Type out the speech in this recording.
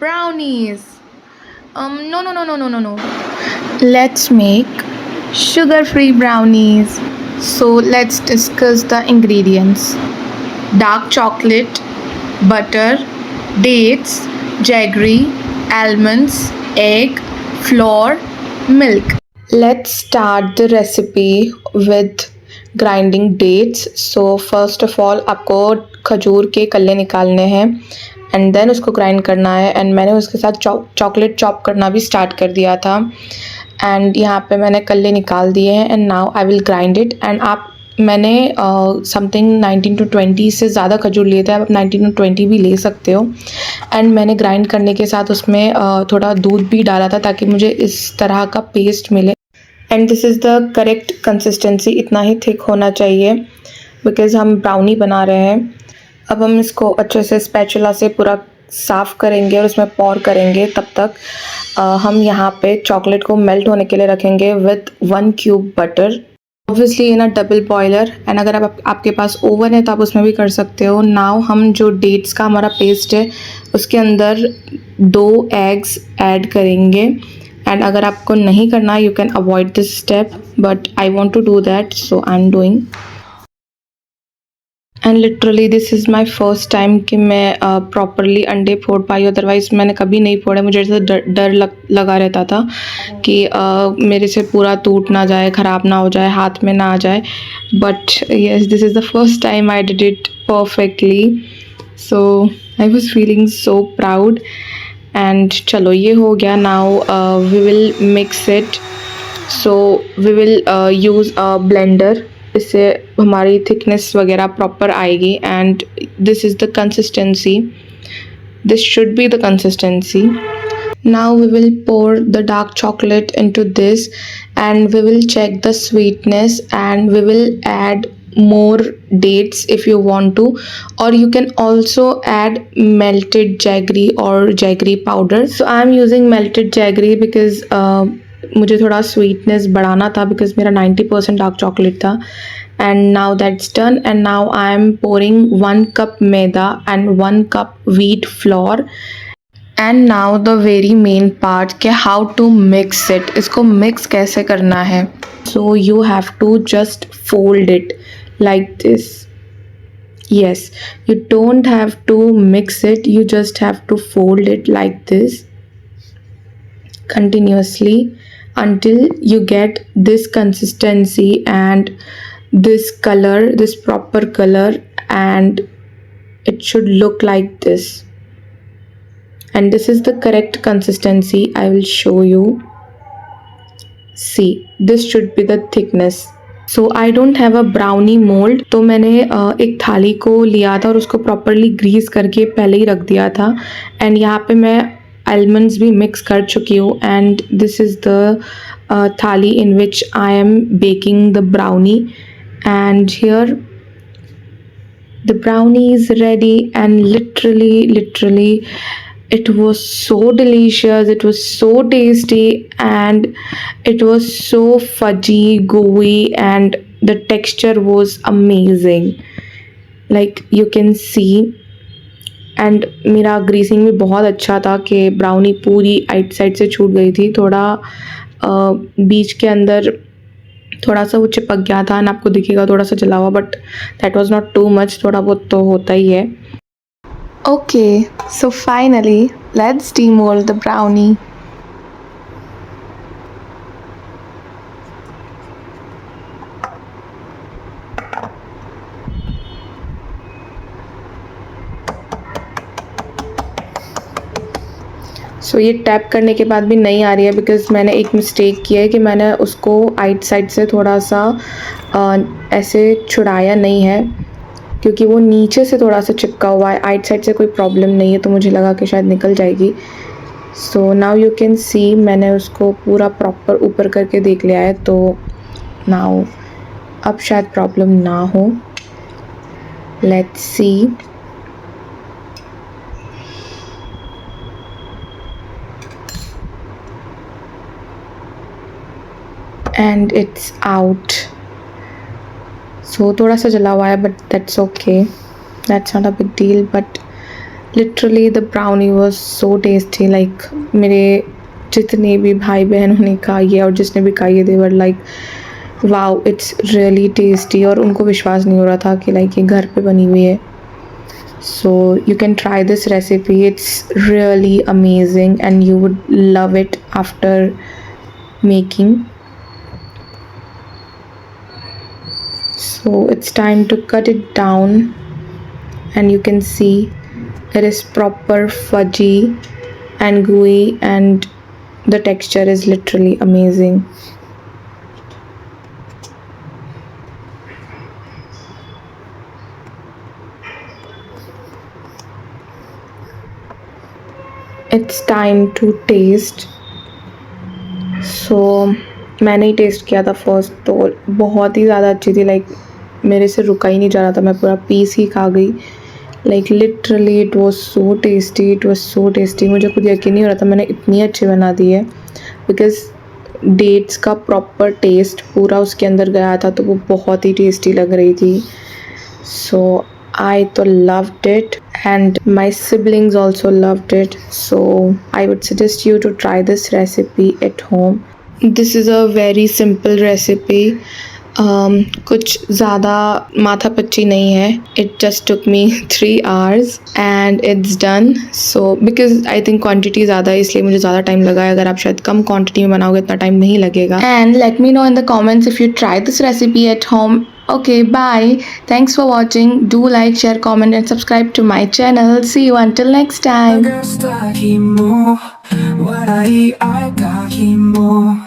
Brownies. No, no, no, no, no, no, no. Let's make sugar-free brownies. So let's discuss the ingredients. Dark chocolate, butter, dates, jaggery, almonds, egg, flour, milk. Let's start the recipe with grinding dates. So first of all आपको खजूर के कल्ले निकालने हैं and then उसको grind करना है and मैंने उसके साथ चॉकलेट चॉप करना भी स्टार्ट कर दिया था एंड यहाँ पे मैंने कल्ले निकाल दिए हैं and now I will grind it and आप मैंने समथिंग 19 to 20 से ज़्यादा खजूर लिए थे, आप 19 to 20 भी ले सकते हो एंड मैंने ग्राइंड करने के साथ उसमें थोड़ा दूध भी डाला था ताकि मुझे इस तरह का पेस्ट मिले and this is the correct consistency, इतना ही थिक होना चाहिए बिकॉज़ हम ब्राउनी बना रहे हैं। अब हम इसको अच्छे से स्पैचुला से पूरा साफ़ करेंगे और उसमें पॉर करेंगे। तब तक हम यहाँ पे चॉकलेट को मेल्ट होने के लिए रखेंगे with 1 cube butter, obviously in a double boiler and अगर आपके पास ओवन है तो आप उसमें भी कर सकते हो। नाउ हम जो डेट्स का हमारा पेस्ट है उसके अंदर 2 एग्स ऐड करेंगे एंड अगर आपको नहीं करना you can avoid this step but I want to do that so I am doing and literally this is my first time कि मैं प्रॉपरली अंडे फोड़ पाई, अदरवाइज़ मैंने कभी नहीं फोड़े। मुझे ऐसा डर लगा रहता था कि मेरे से पूरा टूट ना जाए, ख़राब ना हो जाए, हाथ में ना आ जाए, but yes this is the first time I did it perfectly, so I was feeling so proud and चलो ये हो गया। Now we will mix it, so we will use a blender, इससे हमारी थिकनेस वगैरह प्रॉपर आएगी and this is the consistency, this should be the consistency. Now we will pour the dark chocolate into this and we will check the sweetness and we will add more dates if you want to, or you can also add melted jaggery or jaggery powder. So I am using melted jaggery because मुझे थोड़ा sweetness बढ़ाना था because मेरा 90% dark chocolate था and now that's done and now I am pouring 1 cup maida and 1 cup wheat flour and now the very main part कि how to mix it, इसको mix कैसे करना है। So you have to just fold it like this, yes you don't have to mix it, you just have to fold it like this continuously until you get this consistency and this color, this proper color, and it should look like this. And this is the correct consistency, I will show you. See, this should be the thickness. So I don't have a brownie mold, तो मैंने एक थाली को लिया था और उसको properly Greece करके पहले ही रख दिया था एंड यहाँ पे मैं आलमंड्स भी मिक्स कर चुकी हूँ and this is the thali in which I am baking the brownie and here the brownie is ready and literally it was so delicious, it was so tasty and it was so fudgy, gooey and the texture was amazing, like you can see. And मेरा greasing भी बहुत अच्छा था कि brownie पूरी आइट side से छूट गई थी, थोड़ा बीच के अंदर थोड़ा सा वो चिपक गया था एंड आपको दिखेगा थोड़ा सा जला हुआ, but that was not too much, थोड़ा बहुत तो होता ही है। Okay so finally let's demould the brownie. So ये टैप करने के बाद भी नहीं आ रही है बिकॉज़ मैंने एक मिस्टेक किया है कि मैंने उसको आइट साइड से थोड़ा सा ऐसे छुड़ाया नहीं है क्योंकि वो नीचे से थोड़ा सा चिपका हुआ है, आइट साइड से कोई प्रॉब्लम नहीं है तो मुझे लगा कि शायद निकल जाएगी। So now you can see मैंने उसको पूरा प्रॉपर ऊपर करके देख लिया है, तो नाउ अब शायद प्रॉब्लम ना हो। Let's see, and it's out. So थोड़ा सा जला हुआ है but that's okay, that's not a big deal, but literally the brownie was so tasty, like मेरे जितने भी भाई बहनों ने खाई है और जिसने भी खाई है they were like wow it's really tasty, और उनको विश्वास नहीं हो रहा था कि लाइक ये घर पे बनी हुई है. So you can try this recipe, it's really amazing and you would love it after making. So it's time to cut it down, and you can see it is proper fudgy and gooey and the texture is literally amazing. It's time to taste. So मैंने ही test किया था first, तो बहुत ही ज़्यादा अच्छी थी, like मेरे से रुका ही नहीं जा रहा था, मैं पूरा पीस ही खा गई. Like literally it was so tasty, it was so tasty. मुझे खुद यकीन नहीं हो रहा था मैंने इतनी अच्छी बना दी है, बिकॉज डेट्स का प्रॉपर टेस्ट पूरा उसके अंदर गया था, तो वो बहुत ही टेस्टी लग रही थी. सो I तो loved it and my siblings also loved it. So I would suggest you to try this recipe at home. This is a very simple recipe. कुछ ज़्यादा माथा पच्ची नहीं है. It just took me 3 hours and it's done. So because I think quantity ज़्यादा है इसलिए मुझे ज़्यादा टाइम लगा है. अगर आप शायद कम क्वांटिटी में बनाओगे इतना टाइम नहीं लगेगा. And let me know in the comments if you try this recipe at home. Okay, bye. Thanks for watching. Do like, share, comment and subscribe to my channel. See you until next time. I got more. What I eat, I got more.